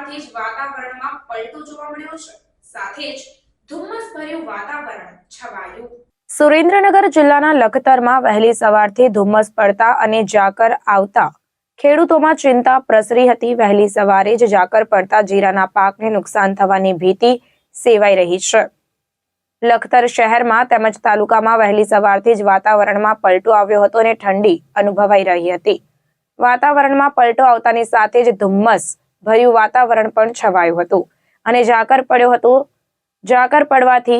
સવારથી જ વાતાવરણમાં પલટો જોવા મળ્યો છે, સાથે જ ધુમ્મસભર્યું વાતાવરણ છવાયું। સુરેન્દ્રનગર જિલ્લાના લખતરમાં વહેલી સવારથી ધુમ્મસ પડતા અને ઝાકર આવતા ખેડૂતોમાં ચિંતા પ્રસરી હતી। વહેલી સવારે જ ઝાકર પડતા જીરાના પાકને નુકસાન થવાની ભીતિ સેવાઈ રહી છે। લખતર શહેરમાં તેમજ તાલુકામાં વહેલી સવારથી જ વાતાવરણમાં પલટો આવ્યો હતો અને ઠંડી અનુભવાઈ રહી હતી। વાતાવરણમાં પલટો આવતાની સાથે જ ધુમ્મસ ભર્યું વાતાવરણ પણ છવાયું હતું અને ઝાકર પડ્યો હતો। ઝાકર પડવાથી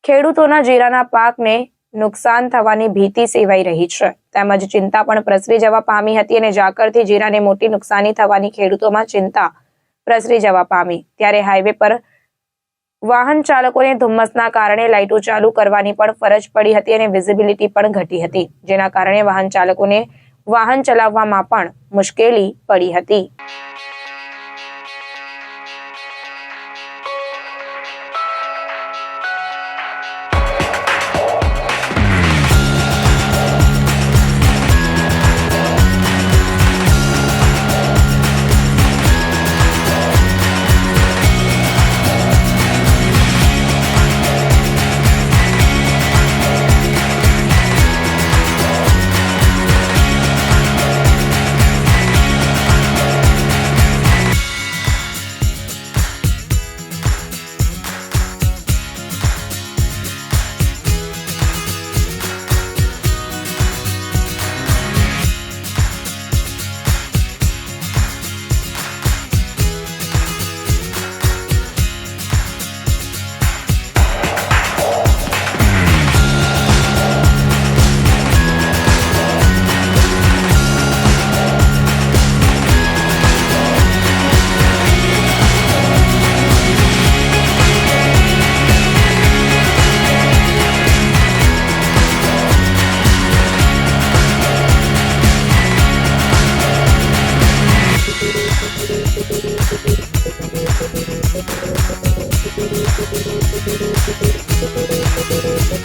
ખેડૂતોના જીરાના પાકને નુકસાન થવાની ભીતિ સેવાઈ રહી છે, તેમજ ચિંતા પણ પ્રસરી જવા પામી હતી અને ઝાકરથી જીરાને મોટી નુકસાની થવાની ખેડૂતોમાં ચિંતા પ્રસરી જવા પામી। ત્યારે હાઈવે પર વાહન ચાલકોને ધુમ્મસના કારણે લાઇટો ચાલુ કરવાની પણ ફરજ પડી હતી અને વિઝિબિલિટી પણ ઘટી હતી, જેના કારણે વાહન ચાલકોને વાહન ચલાવવામાં પણ મુશ્કેલી પડી હતી।